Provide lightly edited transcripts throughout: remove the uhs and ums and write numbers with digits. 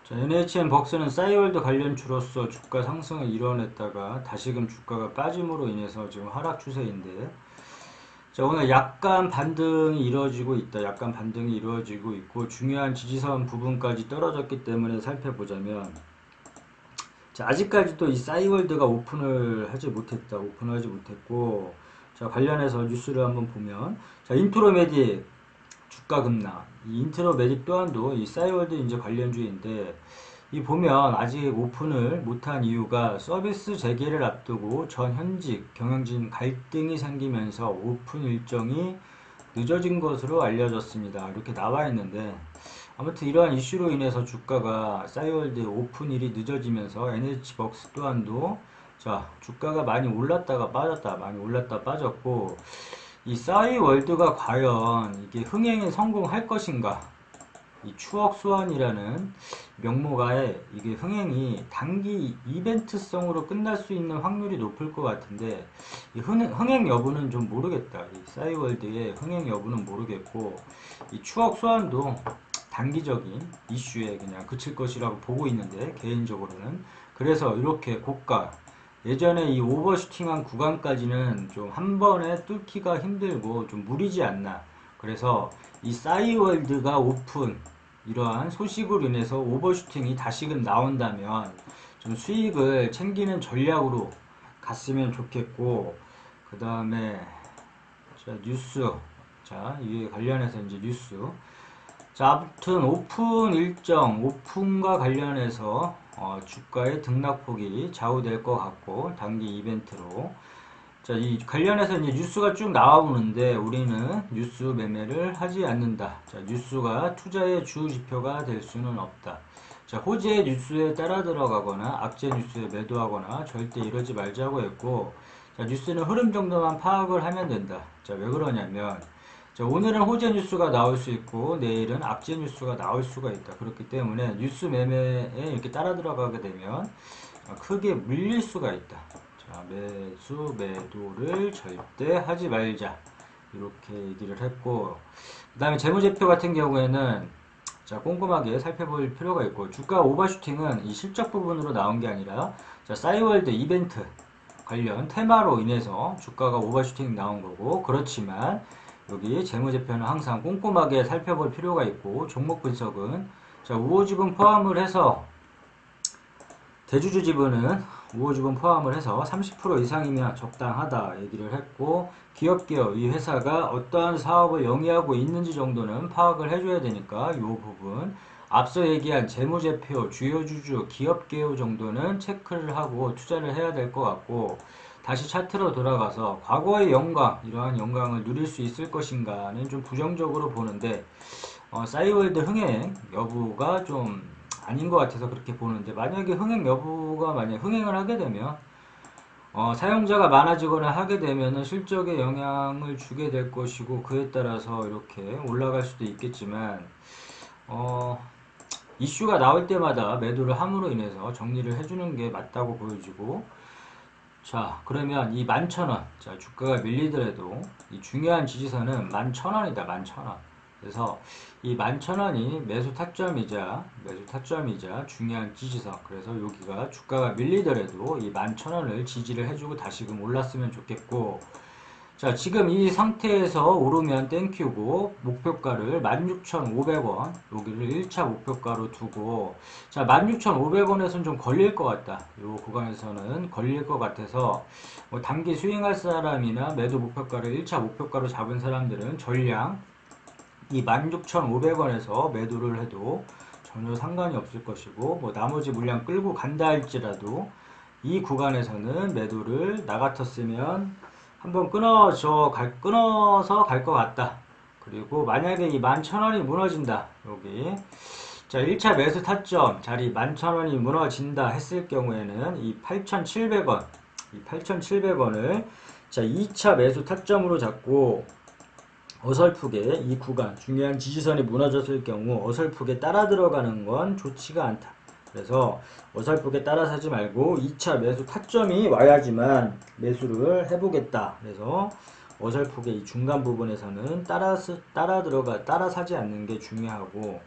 자, NHN 벅스는 싸이월드 관련주로서 주가 상승을 이뤄냈다가 다시금 주가가 빠짐으로 인해서 지금 하락 추세인데, 자, 오늘 약간 반등이 이루어지고 있다. 약간 반등이 이루어지고 있고 중요한 지지선 부분까지 떨어졌기 때문에 살펴보자면, 자, 아직까지도 이 싸이월드가 오픈을 하지 못했다. 오픈을 하지 못했고, 자, 관련해서 뉴스를 한번 보면, 자, 인트로메딕 주가 급락. 이 인트로메딕 또한도 이 싸이월드 이제 관련주인데, 이 보면 아직 오픈을 못한 이유가 서비스 재개를 앞두고 전 현직 경영진 갈등이 생기면서 오픈 일정이 늦어진 것으로 알려졌습니다. 이렇게 나와 있는데, 아무튼 이러한 이슈로 인해서 주가가 싸이월드 오픈일이 늦어지면서 NH벅스 또한도 자, 주가가 많이 올랐다가 빠졌다, 많이 올랐다 빠졌고, 이 싸이월드가 과연 이게 흥행에 성공할 것인가? 이 추억 소환이라는 명목하에 이게 흥행이 단기 이벤트성으로 끝날 수 있는 확률이 높을 것 같은데, 이 흥행 여부는 좀 모르겠다. 이 싸이월드의 흥행 여부는 모르겠고, 이 추억 소환도 단기적인 이슈에 그냥 그칠 것이라고 보고 있는데, 개인적으로는. 그래서 이렇게 고가, 예전에 이 오버슈팅한 구간까지는 좀 한 번에 뚫기가 힘들고 좀 무리지 않나. 그래서 이 싸이월드가 오픈, 이러한 소식으로 인해서 오버슈팅이 다시금 나온다면 좀 수익을 챙기는 전략으로 갔으면 좋겠고, 그 다음에 뉴스, 자 이에 관련해서 이제 뉴스, 자 아무튼 오픈 일정, 오픈과 관련해서 주가의 등락폭이 좌우될 것 같고, 단기 이벤트로. 자, 이 관련해서 이제 뉴스가 쭉 나와보는데 우리는 뉴스 매매를 하지 않는다. 자, 뉴스가 투자의 주 지표가 될 수는 없다. 자, 호재 뉴스에 따라 들어가거나 악재 뉴스에 매도하거나 절대 이러지 말자고 했고, 자, 뉴스는 흐름 정도만 파악을 하면 된다. 자, 왜 그러냐면, 자, 오늘은 호재 뉴스가 나올 수 있고 내일은 악재 뉴스가 나올 수가 있다. 그렇기 때문에 뉴스 매매에 이렇게 따라 들어가게 되면 크게 물릴 수가 있다. 자, 매수, 매도를 절대 하지 말자. 이렇게 얘기를 했고, 그 다음에 재무제표 같은 경우에는 자, 꼼꼼하게 살펴볼 필요가 있고, 주가 오버슈팅은 이 실적 부분으로 나온 게 아니라, 자, 싸이월드 이벤트 관련 테마로 인해서 주가가 오버슈팅 나온 거고, 그렇지만 여기 재무제표는 항상 꼼꼼하게 살펴볼 필요가 있고, 종목 분석은 자, 우호지분 포함을 해서 대주주 지분은 우호 지분 포함을 해서 30% 이상이면 적당하다 얘기를 했고, 기업계요, 이 회사가 어떠한 사업을 영위하고 있는지 정도는 파악을 해줘야 되니까 이 부분, 앞서 얘기한 재무제표, 주요 주주, 기업계요 정도는 체크를 하고 투자를 해야 될 것 같고, 다시 차트로 돌아가서 과거의 영광, 이러한 영광을 누릴 수 있을 것인가는 좀 부정적으로 보는데, 싸이월드 흥행 여부가 좀 아닌 것 같아서 그렇게 보는데, 만약에 흥행 여부가 만약 흥행을 하게 되면 사용자가 많아지거나 하게 되면은 실적에 영향을 주게 될 것이고, 그에 따라서 이렇게 올라갈 수도 있겠지만, 어, 이슈가 나올 때마다 매도를 함으로 인해서 정리를 해주는 게 맞다고 보여지고, 자 그러면 이 11,000원, 자 주가가 밀리더라도 이 중요한 지지선은 11,000원이다. 11,000원. 그래서 이 11,000원이 매수 타점이자 중요한 지지선. 그래서 여기가 주가가 밀리더라도 이 11,000원을 지지를 해주고 다시금 올랐으면 좋겠고, 자, 지금 이 상태에서 오르면 땡큐고, 목표가를 16,500원, 여기를 1차 목표가로 두고, 자, 16,500원에서는 좀 걸릴 것 같다. 요 구간에서는 걸릴 것 같아서, 뭐 단기 스윙할 사람이나 매도 목표가를 1차 목표가로 잡은 사람들은 전량 이 16,500원에서 매도를 해도 전혀 상관이 없을 것이고, 뭐 나머지 물량 끌고 간다 할지라도 이 구간에서는 매도를 나 같았으면 한번 끊어서 갈 것 같다. 그리고 만약에 이 11,000원이 무너진다. 여기. 자, 1차 매수 타점 자리 11,000원이 무너진다 했을 경우에는 이 8,700원, 이 8,700원을 자, 2차 매수 타점으로 잡고 어설프게 이 구간, 중요한 지지선이 무너졌을 경우 어설프게 따라 들어가는 건 좋지가 않다. 그래서 어설프게 따라 사지 말고 2차 매수 타점이 와야지만 매수를 해보겠다. 그래서 어설프게 이 중간 부분에서는 따라 사지 않는 게 중요하고,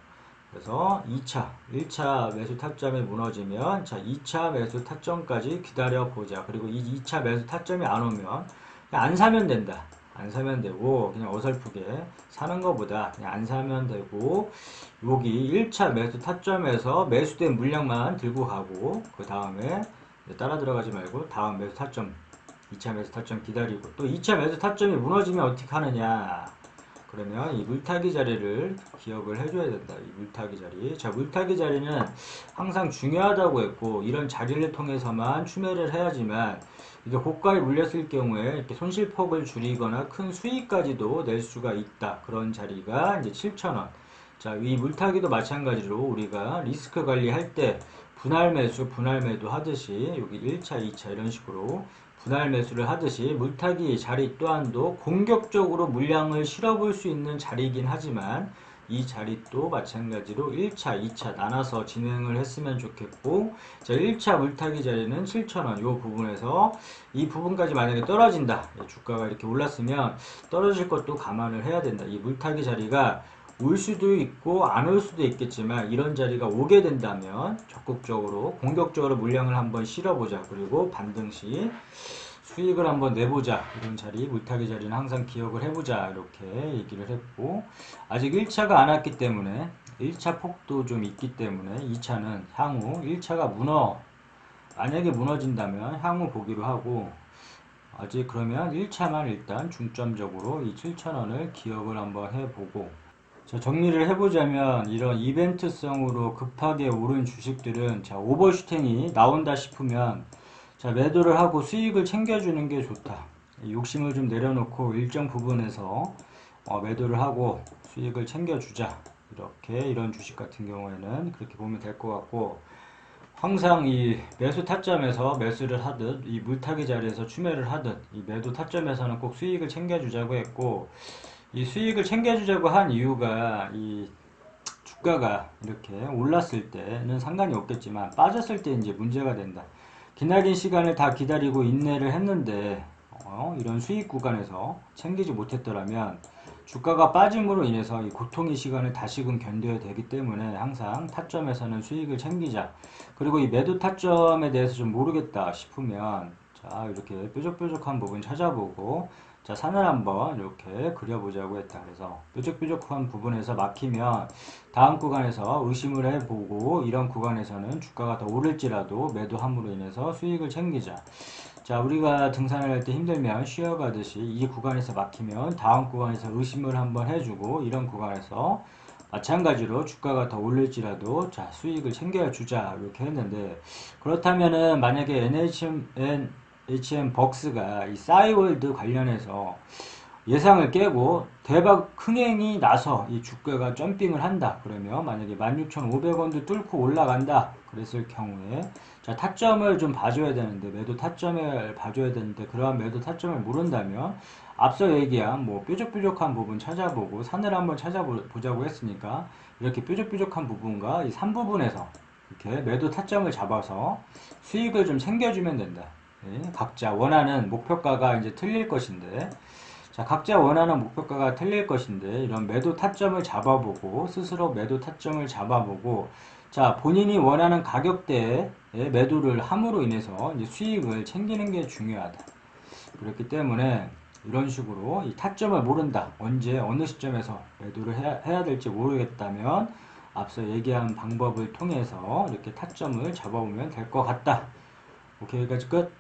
그래서 2차, 1차 매수 타점이 무너지면 자 2차 매수 타점까지 기다려 보자. 그리고 이 2차 매수 타점이 안 오면 그냥 안 사면 된다. 안 사면 되고 그냥 어설프게 사는 것보다 그냥 안 사면 되고 여기 1차 매수 타점에서 매수된 물량만 들고 가고 그 다음에 따라 들어가지 말고 다음 매수 타점 2차 매수 타점 기다리고 또 2차 매수 타점이 무너지면 어떻게 하느냐. 그러면 이 물타기 자리를 기억을 해줘야 된다. 이 물타기 자리. 자, 물타기 자리는 항상 중요하다고 했고, 이런 자리를 통해서만 추매를 해야지만, 이게 고가에 물렸을 경우에 이렇게 손실폭을 줄이거나 큰 수익까지도 낼 수가 있다. 그런 자리가 이제 7,000원. 자, 이 물타기도 마찬가지로 우리가 리스크 관리할 때 분할 매수, 분할 매도 하듯이 여기 1차, 2차 이런 식으로 분할 매수를 하듯이 물타기 자리 또한도 공격적으로 물량을 실어볼 수 있는 자리이긴 하지만 이 자리도 마찬가지로 1차, 2차 나눠서 진행을 했으면 좋겠고 자 1차 물타기 자리는 7,000원 이 부분에서 이 부분까지 만약에 떨어진다 주가가 이렇게 올랐으면 떨어질 것도 감안을 해야 된다. 이 물타기 자리가 올 수도 있고 안 올 수도 있겠지만 이런 자리가 오게 된다면 적극적으로 공격적으로 물량을 한번 실어보자. 그리고 반등시 수익을 한번 내보자. 이런 자리 물타기 자리는 항상 기억을 해보자. 이렇게 얘기를 했고 아직 1차가 안 왔기 때문에 1차 폭도 좀 있기 때문에 2차는 향후 1차가 만약에 무너진다면 향후 보기로 하고 아직 그러면 1차만 일단 중점적으로 이 7,000원을 기억을 한번 해보고 자, 정리를 해보자면 이런 이벤트성으로 급하게 오른 주식들은 자, 오버슈팅이 나온다 싶으면 자, 매도를 하고 수익을 챙겨주는 게 좋다. 욕심을 좀 내려놓고 일정 부분에서 매도를 하고 수익을 챙겨주자. 이렇게 이런 주식 같은 경우에는 그렇게 보면 될 것 같고 항상 이 매수 타점에서 매수를 하듯 이 물타기 자리에서 추매를 하듯 이 매도 타점에서는 꼭 수익을 챙겨주자고 했고 이 수익을 챙겨주자고 한 이유가 이 주가가 이렇게 올랐을 때는 상관이 없겠지만 빠졌을 때 이제 문제가 된다. 기나긴 시간을 다 기다리고 인내를 했는데 이런 수익 구간에서 챙기지 못했더라면 주가가 빠짐으로 인해서 이 고통의 시간을 다시금 견뎌야 되기 때문에 항상 타점에서는 수익을 챙기자. 그리고 이 매도 타점에 대해서 좀 모르겠다 싶으면 자 이렇게 뾰족뾰족한 부분 찾아보고 자 산을 한번 이렇게 그려보자고 했다. 그래서 뾰족뾰족한 부분에서 막히면 다음 구간에서 의심을 해보고 이런 구간에서는 주가가 더 오를지라도 매도함으로 인해서 수익을 챙기자. 자 우리가 등산을 할 때 힘들면 쉬어가듯이 이 구간에서 막히면 다음 구간에서 의심을 한번 해주고 이런 구간에서 마찬가지로 주가가 더 오를지라도 자 수익을 챙겨주자 이렇게 했는데 그렇다면은 만약에 HM 벅스가 이 싸이월드 관련해서 예상을 깨고 대박 흥행이 나서 이 주가가 점핑을 한다. 그러면 만약에 16,500원도 뚫고 올라간다. 그랬을 경우에 자 타점을 좀 봐줘야 되는데 매도 타점을 봐줘야 되는데 그러한 매도 타점을 모른다면 앞서 얘기한 뭐 뾰족뾰족한 부분 찾아보고 산을 한번 찾아보자고 했으니까 이렇게 뾰족뾰족한 부분과 이 3부분에서 이렇게 매도 타점을 잡아서 수익을 좀 챙겨주면 된다. 예, 각자 원하는 목표가가 이제 틀릴 것인데 자, 각자 원하는 목표가가 틀릴 것인데 이런 매도 타점을 잡아보고 스스로 매도 타점을 잡아보고 자 본인이 원하는 가격대에 매도를 함으로 인해서 이제 수익을 챙기는 게 중요하다. 그렇기 때문에 이런 식으로 이 타점을 모른다. 언제 어느 시점에서 매도를 해야 될지 모르겠다면 앞서 얘기한 방법을 통해서 이렇게 타점을 잡아보면 될 것 같다. 오케이, 여기까지 끝.